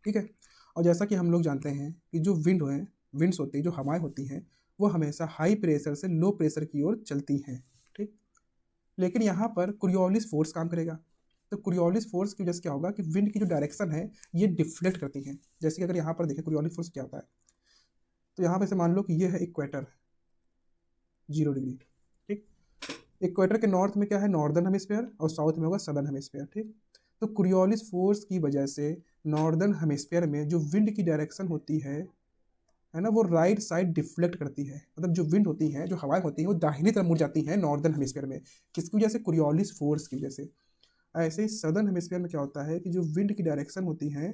A: ठीक है। और जैसा कि हम लोग जानते हैं कि जो विंड्स होती है, जो हवाएं होती हैं, वो हमेशा हाई प्रेशर से लो प्रेशर की ओर चलती हैं। ठीक, लेकिन यहाँ पर कुरियोलिस फोर्स काम करेगा। तो कुरियोलिस फोर्स की वजह से क्या होगा कि विंड की जो डायरेक्शन है ये डिफ्लेक्ट करती है। जैसे कि अगर यहाँ पर देखें कुरियोलिस फोर्स क्या होता है, तो यहाँ पर से मान लो कि ये है इक्वेटर, 0 डिग्री। ठीक, इक्वेटर के नॉर्थ में क्या है, नॉर्दर्न हेमिस्फीयर, और साउथ में होगा सदर्न हेमिस्फीयर। ठीक, तो कुरियोलिस फोर्स की वजह से नॉर्दर्न हेमिस्फीयर में जो विंड की डायरेक्शन होती है ना, वो राइट साइड डिफ्लेक्ट करती है। मतलब जो विंड होती है, जो हवाएं होती हैं, वो दाहिनी तरफ मुड़ जाती हैं नॉर्दर्न हेमिस्फीयर में। किसकी वजह से, कुरियोलिस फोर्स की वजह से। ऐसे ही सदर्न हेमिस्फीयर में क्या होता है कि जो विंड की डायरेक्शन होती हैं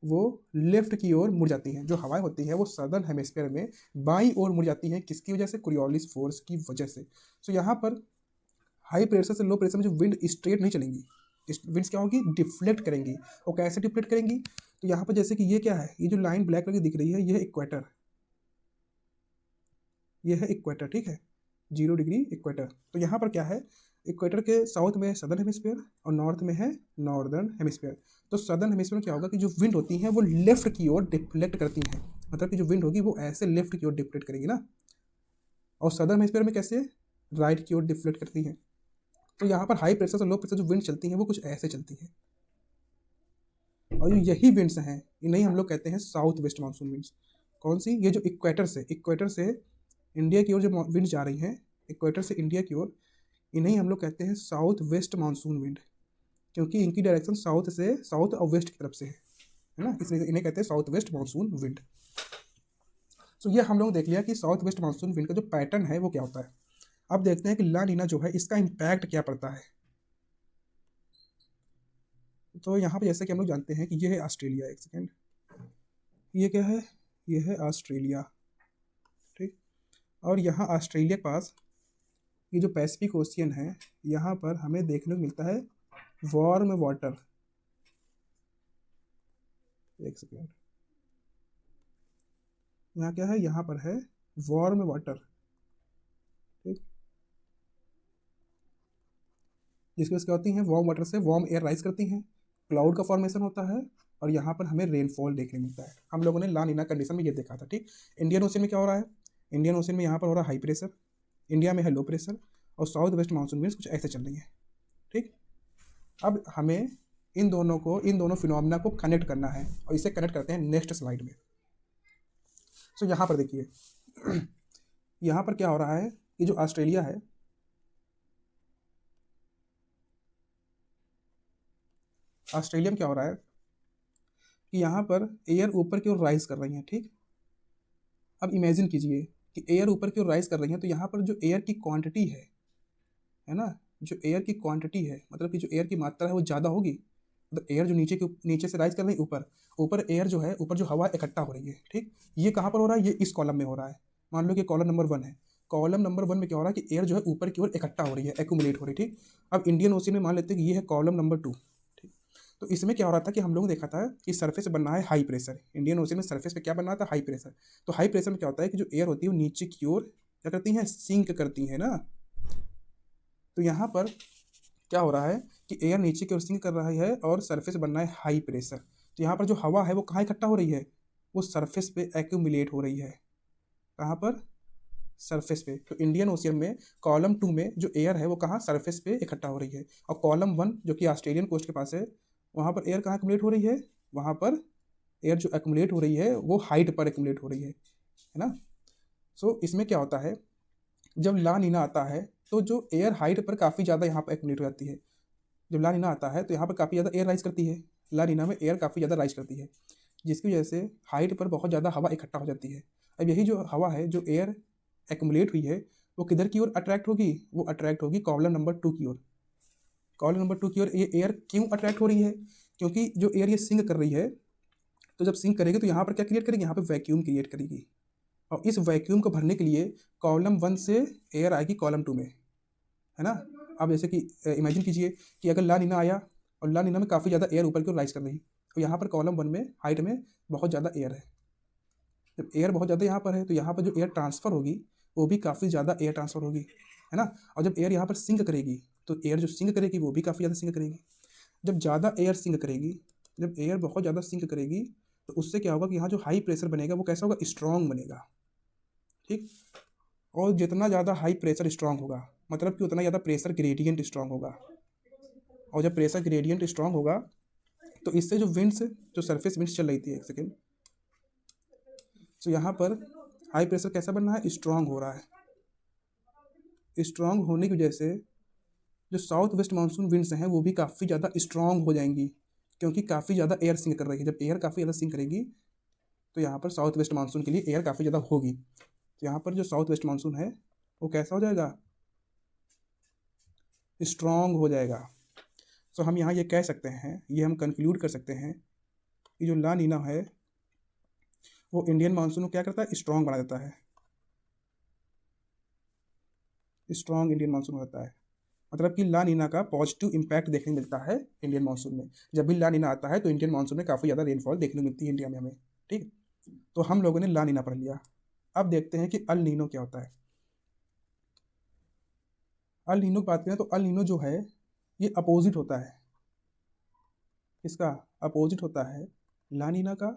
A: वो लेफ्ट की ओर मुड़ जाती हैं। जो हवाएं होती हैं वो सदर्न हेमिस्फीयर में बाईं ओर मुड़ जाती हैं। किसकी वजह से, कुरियोलिस फोर्स की वजह से। तो यहाँ पर हाई प्रेशर से लो प्रेशर में जो विंड स्ट्रेट नहीं चलेंगी, विंड्स क्या होगी, डिफ्लेक्ट करेंगी। और कैसे डिफ्लेक्ट करेंगी, तो यहाँ पर जैसे कि ये क्या है, ये जो लाइन ब्लैक कलर की दिख रही है, ये है इक्वेटर, ये है इक्वेटर। ठीक है, 0 डिग्री इक्वेटर। तो यहाँ पर क्या है, इक्वेटर के साउथ में सदर्न हेमिस्फीयर और नॉर्थ में है नॉर्दर्न हेमिस्फीयर। तो सदर्न हेमिस्फीयर में क्या होगा कि जो विंड होती हैं वो लेफ्ट की ओर डिफ्लेक्ट करती हैं। मतलब कि जो विंड होगी वो ऐसे लेफ्ट की ओर डिफ्लेक्ट करेगी ना। और सदर्न हेमिस्फीयर में कैसे, राइट की ओर डिफ्लेक्ट करती हैं। तो यहाँ पर हाई प्रेशर से लो प्रेशर जो विंड चलती हैं वो कुछ ऐसे चलती हैं। और यही विंड्स हैं, इन्हें हम लोग कहते हैं साउथ वेस्ट मानसून विंड्स। कौन सी, ये जो इक्वेटर से इंडिया की ओर जो विंड जा रही हैं, इक्वेटर से इंडिया की ओर, इन्हें हम लोग कहते हैं साउथ वेस्ट मानसून विंड। क्योंकि इनकी डायरेक्शन साउथ और वेस्ट की तरफ से है ना, इसलिए इन्हें कहते हैं साउथ वेस्ट मानसून विंड। तो ये हम लोग देख लिया कि साउथ वेस्ट मानसून विंड का जो पैटर्न है वो क्या होता है। अब देखते हैं कि ला नीना जो है इसका इम्पैक्ट क्या पड़ता है। तो यहाँ पे जैसे कि हम लोग जानते हैं कि ये है ऑस्ट्रेलिया, एक सेकेंड, ये क्या है, ये है ऑस्ट्रेलिया। ठीक, और यहाँ ऑस्ट्रेलिया के पास ये जो पैसिफिक ओशियन है, यहाँ पर हमें देखने को मिलता है वार्म वाटर। एक सेकेंड, यहाँ क्या है, यहाँ पर है वार्म वाटर, ठीक, जिसकी वजह से क्या होती है, वार्म वाटर से वार्म एयर राइज करती हैं, क्लाउड का फॉर्मेशन होता है, और यहाँ पर हमें रेनफॉल देखने को मिलता है। हम लोगों ने ला नीना कंडीशन में ये देखा था, ठीक। इंडियन ओशन में क्या हो रहा है, इंडियन ओशन में यहाँ पर हो रहा है हाई प्रेशर, इंडिया में है लो प्रेशर, और साउथ वेस्ट मानसून विंड्स कुछ ऐसे चल रही है, ठीक। अब हमें इन दोनों फिनोमिना को कनेक्ट करना है, और इसे कनेक्ट करते हैं नेक्स्ट स्लाइड में। सो यहाँ पर देखिए, यहाँ पर क्या हो रहा है कि जो ऑस्ट्रेलिया है, ऑस्ट्रेलिया में क्या हो रहा है कि यहाँ पर एयर ऊपर की ओर राइज कर रही है, ठीक। अब इमेजिन कीजिए कि एयर ऊपर की ओर राइज कर रही है, तो यहाँ पर जो एयर की क्वांटिटी है ना, जो एयर की क्वांटिटी है, मतलब कि जो एयर की मात्रा है वो ज़्यादा होगी। मतलब एयर जो नीचे से राइज कर रही है ऊपर, ऊपर एयर जो है, ऊपर जो हवा इकट्ठा हो रही है, ठीक। ये कहाँ पर हो रहा है, ये इस कॉलम में हो रहा है। मान लो कि कॉलम नंबर 1 है, कॉलम नंबर 1 में क्या हो रहा है कि एयर जो है ऊपर की ओर इकट्ठा हो रही है, एक्यूमुलेट हो रही है, ठीक। अब इंडियन ओशन में मान लेते हैं कि ये है कॉलम नंबर 2, ठीक। तो इसमें क्या हो रहा था कि हम लोगों ने देखा था कि सरफेस बनना है हाई प्रेशर, इंडियन ओशन में सरफेस पे क्या बनना था, हाई प्रेशर। तो हाई प्रेशर में क्या होता है कि जो एयर होती है वो नीचे की ओर क्या करती हैं, सिंक करती है ना। तो यहाँ पर क्या हो रहा है कि एयर नीचे की ओर सिंक कर रहा है, और सरफेस बनना है हाई प्रेशर। तो यहाँ पर जो हवा है वो कहाँ इकट्ठा हो रही है, वो सरफेस पे एक्यूमुलेट हो रही है। कहाँ पर, सरफेस पे। तो इंडियन ओशियन में कॉलम 2 में जो एयर है वो कहाँ, सरफेस पे इकट्ठा हो रही है, और कॉलम 1 जो कि ऑस्ट्रेलियन कोस्ट के पास है, वहाँ पर एयर कहाँ एक्यूमुलेट हो रही है, वहाँ पर एयर जो एक्यूमुलेट हो रही है वो हाइट पर एक्यूमुलेट हो रही है ना। सो इसमें क्या होता है, जब ला नीना आता है तो जो एयर हाइट पर काफ़ी ज़्यादा यहाँ पर एक्यूमुलेट हो जाती है। जब ला नीना आता है तो यहाँ पर काफ़ी ज़्यादा एयर राइज करती है, ला नीना में एयर काफ़ी ज़्यादा राइज करती है, जिसकी वजह से हाइट पर बहुत ज़्यादा हवा इकट्ठा हो जाती है। अब यही जो हवा है, जो एयर एक्यूमुलेट हुई है, वो किधर की ओर अट्रैक्ट होगी, वो अट्रैक्ट होगी कॉलम नंबर 2 की ओर। कॉलम नंबर 2 की ओर ये एयर क्यों अट्रैक्ट हो रही है, क्योंकि जो एयर ये सिंक कर रही है, तो जब सिंक करेगी तो यहाँ पर क्या क्रिएट करेगी, यहाँ पर वैक्यूम क्रिएट करेगी, और इस वैक्यूम को भरने के लिए कॉलम 1 से एयर आएगी कॉलम 2 में, है ना। अब जैसे कि इमेजिन कीजिए कि अगर ला नीना आया, और ला नीना में काफ़ी ज़्यादा एयर ऊपर की ओर राइज कर रही, तो यहाँ पर कॉलम 1 में हाइट में बहुत ज़्यादा एयर है। जब एयर बहुत ज़्यादा यहाँ पर है, तो यहाँ पर जो एयर ट्रांसफ़र होगी वो भी काफ़ी ज़्यादा एयर ट्रांसफ़र होगी, है ना। और जब एयर यहाँ पर सिंक करेगी, तो एयर जो सिंक करेगी वो भी काफ़ी ज़्यादा सिंक करेगी। जब ज़्यादा एयर सिंक करेगी, जब एयर बहुत ज़्यादा सिंक करेगी, तो उससे क्या होगा कि यहाँ जो हाई प्रेशर बनेगा वो कैसा होगा, स्ट्रॉन्ग बनेगा, ठीक। और जितना ज़्यादा हाई प्रेशर स्ट्रॉन्ग होगा, मतलब कि उतना ज़्यादा प्रेशर ग्रेडियंट स्ट्रॉन्ग होगा, और जब प्रेशर ग्रेडियंट स्ट्रॉन्ग होगा तो इससे जो विंड्स, जो सरफेस विंड्स चल रही थी, एक सेकेंड, तो यहाँ पर हाई प्रेशर कैसा बनना है, स्ट्रॉन्ग हो रहा है। स्ट्रॉन्ग होने की वजह से जो साउथ वेस्ट मानसून विंड्स हैं वो भी काफ़ी ज़्यादा स्ट्रॉन्ग हो जाएंगी, क्योंकि काफ़ी ज़्यादा एयर सिंक कर रही है। जब एयर काफ़ी ज़्यादा सिंक करेगी तो यहाँ पर साउथ वेस्ट मानसून के लिए एयर काफ़ी ज़्यादा होगी, तो यहाँ पर जो साउथ वेस्ट मानसून है वो कैसा हो जाएगा, स्ट्रॉन्ग हो जाएगा। सो हम यहाँ ये कह सकते हैं, ये हम कंक्लूड कर सकते हैं कि जो ला नीना है वो इंडियन मानसून को क्या करता है, स्ट्रॉन्ग बना देता है, स्ट्रॉन्ग इंडियन मानसून होता है। मतलब कि ला नीना का पॉजिटिव इम्पैक्ट देखने मिलता है इंडियन मानसून में। जब भी ला नीना आता है तो इंडियन मानसून में काफ़ी ज़्यादा रेनफॉल देखने को मिलती है इंडिया में हमें, ठीक। तो हम लोगों ने ला नीना पढ़ लिया। अब देखते हैं कि अल नीनो क्या होता है। अल नीनो की बात करें तो अल नीनो जो है ये अपोजिट होता है, इसका अपोजिट होता है ला नीना का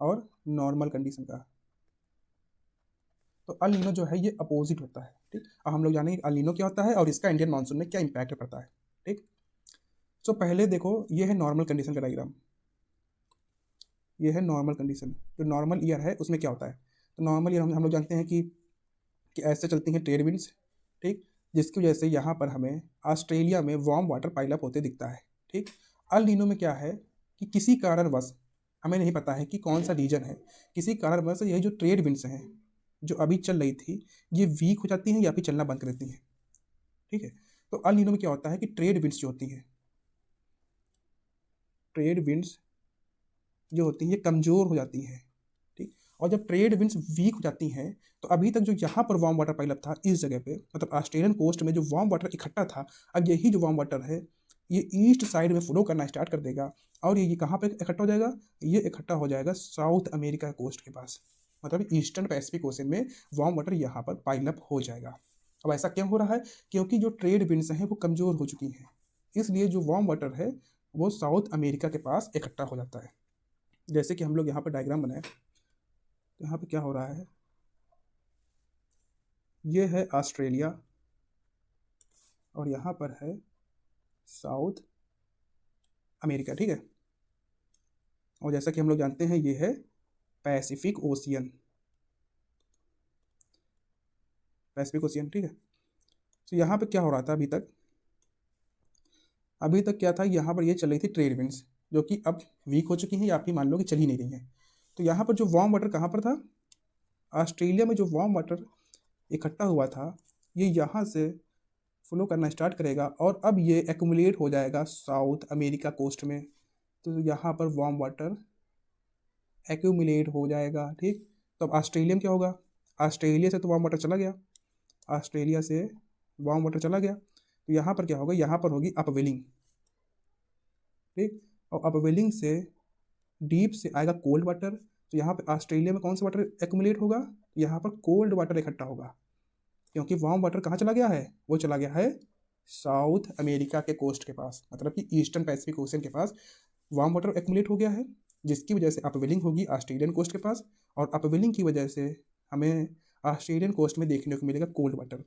A: और नॉर्मल कंडीशन का। तो अल नीनो जो है ये अपोजिट होता है, ठीक। अब हम लोग जानेंगे अल नीनो क्या होता है और इसका इंडियन मानसून में क्या इम्पैक्ट पड़ता है, ठीक। सो पहले देखो, ये है नॉर्मल कंडीशन का डायग्राम, ये है नॉर्मल कंडीशन। जो नॉर्मल ईयर है उसमें क्या होता है, तो नॉर्मल ईयर हम लोग जानते हैं कि ऐसे चलती हैं ट्रेड विंड्स, ठीक, जिसकी वजह से यहाँ पर हमें ऑस्ट्रेलिया में वार्म वाटर पाइलअप होते दिखता है, ठीक। अल नीनो में क्या है कि किसी कारणवश, हमें नहीं पता है कि कौन सा रीजन है, किसी कारणवश यही जो ट्रेड विंड्स हैं जो अभी चल रही थी ये वीक हो जाती हैं या फिर चलना बंद कर देती हैं, ठीक है। तो अल नीनो में क्या होता है कि ट्रेड विंड्स जो होती हैं, ट्रेड विंड्स जो होती हैं ये कमज़ोर हो जाती हैं, ठीक। और जब ट्रेड विंड्स वीक हो जाती हैं तो अभी तक जो यहाँ पर वार्म वाटर पाइलअप था इस जगह पे, मतलब ऑस्ट्रेलियन कोस्ट में जो वार्म वाटर इकट्ठा था, अब यही जो वार्म वाटर है ये ईस्ट साइड में फ्लो करना स्टार्ट कर देगा और ये कहाँ पे इकट्ठा हो जाएगा, ये इकट्ठा हो जाएगा साउथ अमेरिका कोस्ट के पास, मतलब ईस्टर्न पैसिफिक ओशन में वार्म वाटर यहाँ पर पाइलअप हो जाएगा। अब ऐसा क्यों हो रहा है, क्योंकि जो ट्रेड विंड्स हैं वो कमज़ोर हो चुकी हैं, इसलिए जो वार्म वाटर है वो साउथ अमेरिका के पास इकट्ठा हो जाता है। जैसे कि हम लोग यहाँ पर डायग्राम बनाए तो यहाँ पे क्या हो रहा है, ये है ऑस्ट्रेलिया और यहाँ पर है साउथ अमेरिका, ठीक है। और जैसा कि हम लोग जानते हैं ये है पैसिफिक ओशियन, पैसिफिक ओशियन, ठीक है। तो यहाँ पे क्या हो रहा था अभी तक क्या था, यहाँ पर ये चल रही थी ट्रेड विंड्स जो कि अब वीक हो चुकी हैं या फिर मान लो कि चल ही नहीं रही हैं। तो यहाँ पर जो वार्म वाटर कहाँ पर था, ऑस्ट्रेलिया में जो वार्म वाटर इकट्ठा हुआ था ये यहाँ से फ्लो करना स्टार्ट करेगा और अब ये एक्यूमुलेट हो जाएगा साउथ अमेरिका कोस्ट में। तो यहाँ पर वार्म वाटर एक्यूमुलेट हो जाएगा, ठीक। तो अब ऑस्ट्रेलिया में क्या होगा, ऑस्ट्रेलिया से तो वार्म वाटर चला गया, ऑस्ट्रेलिया से वार्म वाटर चला गया, तो यहाँ पर क्या होगा, यहाँ पर होगी अपवेलिंग, ठीक। और अपवेलिंग से डीप से आएगा कोल्ड वाटर, तो यहाँ पे ऑस्ट्रेलिया में कौन सा वाटर एक्यूमुलेट होगा, यहाँ पर कोल्ड वाटर इकट्ठा होगा, क्योंकि वार्म वाटर कहाँ चला गया है, वो चला गया है साउथ अमेरिका के कोस्ट के पास, मतलब कि ईस्टर्न पैसिफिक ओशन के पास वार्म वाटर एक्यूमुलेट हो गया है, जिसकी वजह से अपवेलिंग होगी ऑस्ट्रेलियन कोस्ट के पास, और अपवेलिंग की वजह से हमें ऑस्ट्रेलियन कोस्ट में देखने को मिलेगा कोल्ड वाटर।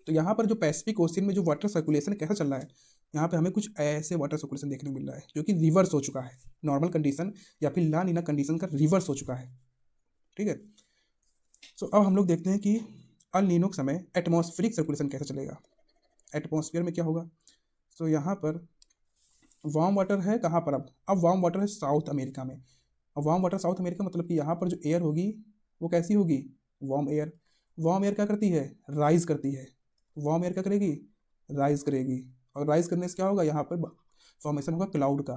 A: तो यहाँ पर जो पैसिफिक ओशन में जो वाटर सर्कुलेशन कैसा चल रहा है, यहाँ पे हमें कुछ ऐसे वाटर सर्कुलेशन देखने को मिल रहा है जो कि रिवर्स हो चुका है, नॉर्मल कंडीशन या फिर ला नीना कंडीशन का रिवर्स हो चुका है, ठीक है। सो अब हम लोग देखते हैं कि अल नीनो के समय एटमॉस्फेरिक सर्कुलेशन कैसे चलेगा, एटमॉस्फेयर में क्या होगा। सो यहाँ पर वार्म वाटर है कहाँ पर, अब वार्म वाटर है साउथ अमेरिका में, और वार्म वाटर साउथ अमेरिका मतलब कि यहाँ पर जो एयर होगी वो कैसी होगी, वार्म एयर। वार्म एयर क्या करती है, राइज करती है, वार्म एयर क्या करेगी, राइज करेगी, और राइज करने से क्या होगा, यहाँ पर फॉर्मेशन होगा क्लाउड का।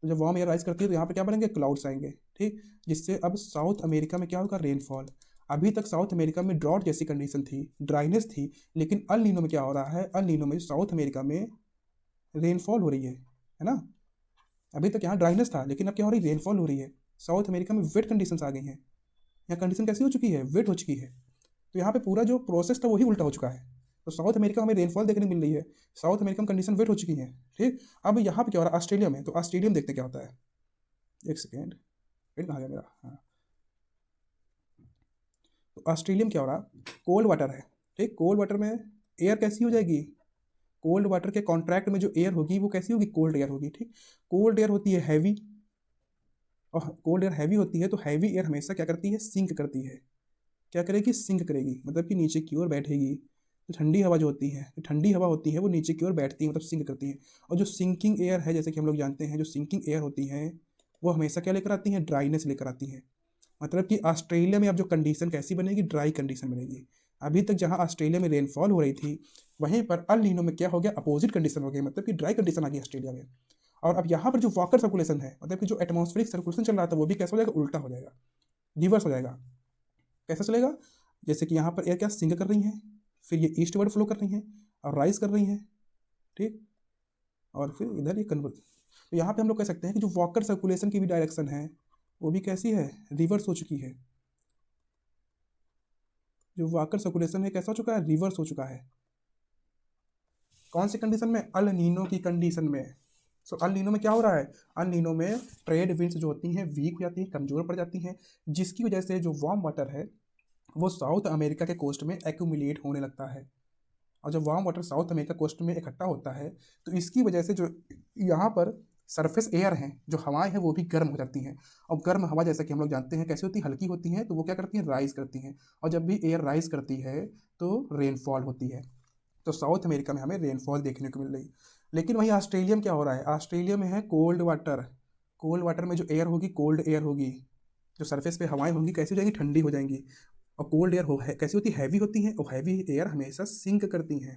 A: तो जब वार्म एयर राइज करती है तो यहाँ पर क्या बनेंगे, क्लाउड्स आएंगे, ठीक। जिससे अब साउथ अमेरिका में क्या होगा, रेनफॉल। अभी तक साउथ अमेरिका में ड्रॉट जैसी कंडीशन थी, ड्राइनेस थी, लेकिन अल नीनो में क्या हो रहा है, अल नीनो में साउथ अमेरिका में रेनफॉल हो रही है ना। अभी तक यहाँ ड्राइनेस था लेकिन अब क्या हो रही है, रेनफॉल हो रही है। साउथ अमेरिका में वेट कंडीशंस आ गई हैं, यहाँ कंडीशन कैसी हो चुकी है, वेट हो चुकी है। तो यहाँ पे पूरा जो प्रोसेस था वही उल्टा हो चुका है। तो साउथ अमेरिका में हमें रेनफॉल देखने को मिल रही है, साउथ अमेरिका में कंडीशन वेट हो चुकी है, ठीक। अब यहाँ पे क्या हो रहा है ऑस्ट्रेलिया में, तो ऑस्ट्रेलिया में देखते क्या होता है, एक सेकेंड, वेट कहाँ गया मेरा, हाँ। तो ऑस्ट्रेलिया में क्या हो रहा, कोल्ड वाटर है, ठीक। कोल्ड वाटर में एयर कैसी हो जाएगी, कोल्ड वाटर के कॉन्ट्रैक्ट में जो एयर होगी वो कैसी होगी, कोल्ड एयर होगी, ठीक। कोल्ड एयर होती है हैवी, और कोल्ड एयर हैवी होती है तो हैवी एयर हमेशा क्या करती है, सिंक करती है। क्या करेगी, सिंक करेगी, मतलब कि नीचे की ओर बैठेगी। तो ठंडी हवा जो होती है, तो ठंडी हवा होती है वो नीचे की ओर बैठती है, मतलब सिंक करती है। और जो सिंकिंग एयर है, जैसे कि हम लोग जानते हैं, जो सिंकिंग एयर होती है वो हमेशा क्या लेकर आती हैं, ड्राइनेस लेकर आती हैं। मतलब कि ऑस्ट्रेलिया में अब जो कंडीशन कैसी बनेगी, ड्राई कंडीशन बनेगी। अभी तक जहाँ ऑस्ट्रेलिया में रेनफॉल हो रही थी वहीं पर अल नीनो में क्या हो गया, अपोजिट कंडीशन हो गई, मतलब कि ड्राई कंडीशन आ गई ऑस्ट्रेलिया में। और अब यहाँ पर जो वाटर सर्कुलेशन है, मतलब कि जो एटमॉस्फेरिक सर्कुलेशन चल रहा था वो भी कैसा हो जाएगा, उल्टा हो जाएगा, रिवर्स हो जाएगा। कैसा चलेगा, जैसे कि यहाँ पर एयर क्या सिंक कर रही हैं, फिर ये ईस्ट वर्ड फ्लो कर रही हैं और राइज कर रही हैं, ठीक। और फिर इधर ये कन्वर्ट। तो यहाँ पे हम लोग कह सकते हैं कि जो वाटर सर्कुलेशन की भी डायरेक्शन है वो भी कैसी है, रिवर्स हो चुकी है। जो वाटर सर्कुलेशन है कैसा हो चुका है, रिवर्स हो चुका है। कौन सी कंडीशन में, अल नीनो की कंडीशन में। सो अल नीनो में क्या हो रहा है, अल नीनो में ट्रेड विंड्स जो होती हैं वीक हो जाती हैं, कमज़ोर पड़ जाती हैं, जिसकी वजह से जो वार्म वाटर है वो साउथ अमेरिका के कोस्ट में एक्यूमुलेट होने लगता है। और जब warm water South America coast में इकट्ठा होता है तो इसकी वजह से जो यहाँ पर सरफेस एयर हैं, जो हवाएं हैं वो भी गर्म हो जाती हैं। और गर्म हवा जैसा कि हम लोग जानते हैं कैसी होती है, हल्की होती हैं, तो वो क्या करती हैं, राइज करती हैं। और जब भी एयर राइज करती है तो रेनफॉल होती है। तो साउथ अमेरिका में हमें रेनफॉल देखने को मिल रही। लेकिन वहीं ऑस्ट्रेलिया में क्या हो रहा है, ऑस्ट्रेलिया में है कोल्ड वाटर। कोल्ड वाटर में जो एयर होगी, कोल्ड एयर होगी, जो सरफेस पे हवाएं होंगी कैसी हो जाएंगी, ठंडी हो जाएंगी। और कोल्ड एयर कैसी होती है, हैवी होती हैं, और हैवी एयर हमेशा सिंक करती हैं,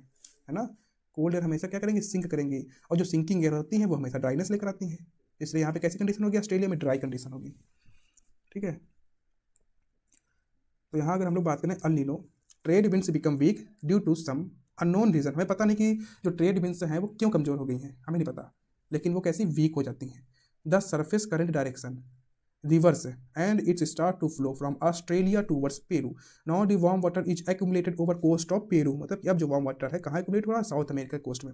A: है ना। कोल्ड एयर हमेशा क्या करेंगे, सिंक करेंगी। और जो सिंकिंग एयर होती हैं वो हमेशा ड्राइनेस लेकर आती हैं। इसलिए यहाँ पे कैसी कंडीशन होगी, ऑस्ट्रेलिया में ड्राई कंडीशन होगी, ठीक है। तो यहाँ अगर हम लोग बात करें El Nino, trade winds become weak due to some unknown reason. हमें पता नहीं कि जो ट्रेड विंड्स हैं वो क्यों कमज़ोर हो गई हैं, हमें नहीं पता, लेकिन वो कैसी वीक हो जाती हैं। The surface current direction reverse and it's start to flow from Australia towards Peru. Now the warm water is accumulated over coast of Peru. मतलब कि अब जो वार्म वाटर है कहाँ एक्यूमुलेट हो रहा है, साउथ अमेरिका कोस्ट में।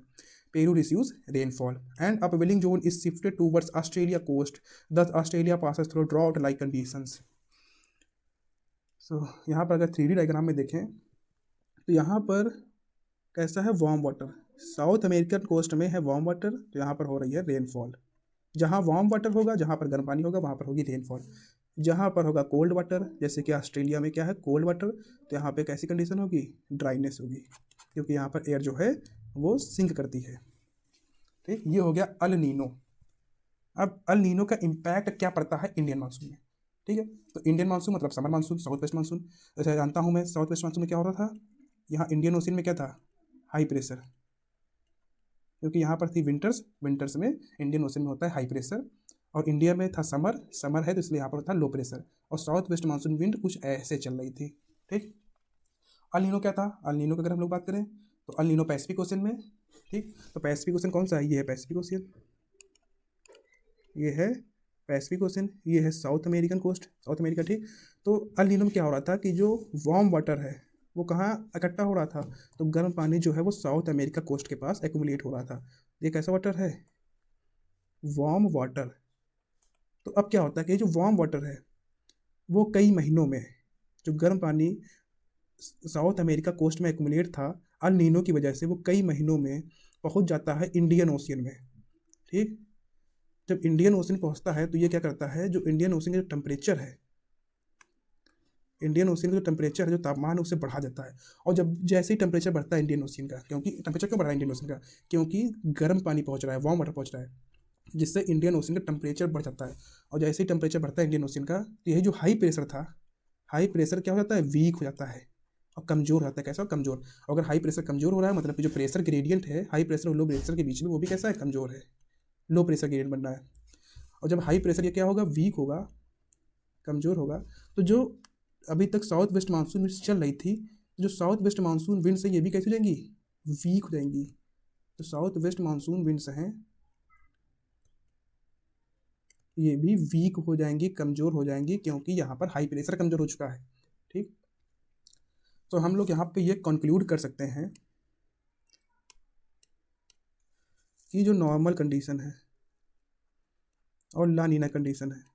A: Peru receives rainfall and upwelling zone is shifted towards Australia coast, thus Australia passes through drought like conditions. So यहाँ पर अगर 3D डायग्राम में देखें तो यहाँ पर कैसा है, warm water, South American coast में है वार्म वाटर, तो यहाँ पर हो रही है रेनफॉल। जहाँ वार्म वाटर होगा, जहाँ पर गर्म पानी होगा, वहाँ पर होगी रेनफॉल। जहाँ पर होगा कोल्ड वाटर, जैसे कि ऑस्ट्रेलिया में क्या है, कोल्ड वाटर, तो यहाँ पे कैसी कंडीशन होगी, ड्राइनेस होगी, क्योंकि यहाँ पर एयर जो है वो सिंक करती है। ठीक, ये हो गया अल नीनो। अब अल नीनो का इम्पैक्ट क्या पड़ता है इंडियन मानसून में। ठीक है, तो इंडियन मानसून मतलब summer monsoon, south west monsoon. जैसे जानता हूँ मैं, साउथ वेस्ट मानसून में क्या हो रहा था, यहाँ इंडियन ओशन में क्या था, हाई प्रेशर, क्योंकि यहाँ पर थी विंटर्स, विंटर्स में इंडियन ओशन में होता है हाई प्रेशर, और इंडिया में था समर, समर है तो इसलिए यहाँ पर था लो प्रेशर, और साउथ वेस्ट मानसून विंड कुछ ऐसे चल रही थी। ठीक, अल नीनो क्या था, अल नीनो की अगर हम लोग बात करें तो अल नीनो पैसिफिक ओशन में। ठीक, तो पैसिफिक ओशन कौन सा है, ये है पैसिफिक ओशन, ये है पैसिफिक ओशन, ये है South American coast, South America. ठीक, तो अल नीनो में क्या हो रहा था कि जो वार्म वाटर है वो कहाँ इकट्ठा हो रहा था, तो गर्म पानी जो है वो साउथ अमेरिका कोस्ट के पास एक्यूमुलेट हो रहा था। ये कैसा वाटर है, वार्म वाटर। तो अब क्या होता है कि जो वार्म वाटर है वो कई महीनों में, जो गर्म पानी साउथ अमेरिका कोस्ट में एक्यूमुलेट था, अल नीनो की वजह से वो कई महीनों में पहुंच जाता है इंडियन ओशियन में। ठीक, जब इंडियन ओशन पहुंचता है तो ये क्या करता है, जो इंडियन ओशन का जो टेम्परेचर है, इंडियन ओशन का जो टेम्परेचर है, जो तापमान है, उसे बढ़ा देता है। और जब जैसे ही टेम्परेचर बढ़ता है इंडियन ओशन का, क्योंकि टेम्परेचर क्यों बढ़ रहा है इंडियन ओशन का, क्योंकि गर्म पानी पहुंच रहा है, वार्म वाटर पहुंच रहा है, जिससे इंडियन ओशन का टेम्परेचर बढ़ जाता है। और जैसे ही टेम्परेचर बढ़ता है इंडियन ओशन का, तो यही जो हाई प्रेशर था, हाई प्रेशर क्या हो जाता है, वीक हो जाता है और कमजोर हो जाता है। कैसा, कमजोर। अगर हाई प्रेशर कमजोर हो रहा है मतलब कि जो प्रेशर ग्रेडियंट है हाई प्रेशर और लो प्रेशर के बीच में, वो भी कैसा है, कमजोर है, लो प्रेशर ग्रेडियंट बन रहा है। और जब हाई प्रेशर ये क्या होगा, वीक होगा, कमज़ोर होगा, तो जो अभी तक साउथ वेस्ट मानसून विंड्स चल रही थी, जो साउथ वेस्ट मानसून विंड्स है ये भी कैसे हो जाएंगी, वीक हो जाएंगी। तो साउथ वेस्ट मानसून विंड्स हैं ये भी वीक हो जाएंगी, कमज़ोर हो जाएंगी, क्योंकि यहाँ पर हाई प्रेशर कमज़ोर हो चुका है। ठीक, तो हम लोग यहाँ पे ये कंक्लूड कर सकते हैं कि जो नॉर्मल कंडीशन है और ला नीना कंडीशन है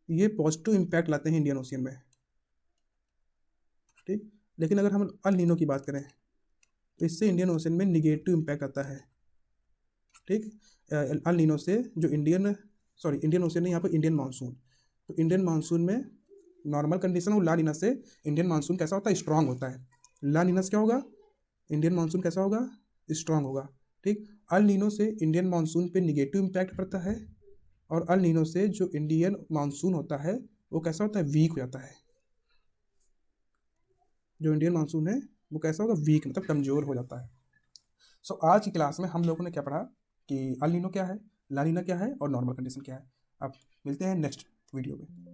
A: ये पॉजिटिव इम्पैक्ट लाते हैं इंडियन ओशियन में। ठीक, लेकिन अगर हम अल नीनो की बात करें तो इससे इंडियन ओशियन में निगेटिव इम्पैक्ट आता है। ठीक, अल नीनो से जो इंडियन ओशियन है यहाँ पर इंडियन मानसून, तो इंडियन मानसून में नॉर्मल कंडीशन और ला नीना से इंडियन मानसून कैसा होता है, स्ट्रांग होता है। ला नीना से क्या होगा, इंडियन मानसून कैसा होगा, स्ट्रांग होगा। ठीक, अल नीनो से इंडियन मानसून पे निगेटिव इम्पैक्ट पड़ता है, और अल नीनो से जो इंडियन मानसून होता है वो कैसा होता है, वीक हो जाता है। जो इंडियन मानसून है वो कैसा होगा, वीक, मतलब कमज़ोर हो जाता है। सो आज की क्लास में हम लोगों ने क्या पढ़ा कि अल नीनो क्या है, ला नीना क्या है और नॉर्मल कंडीशन क्या है। अब मिलते हैं नेक्स्ट वीडियो में।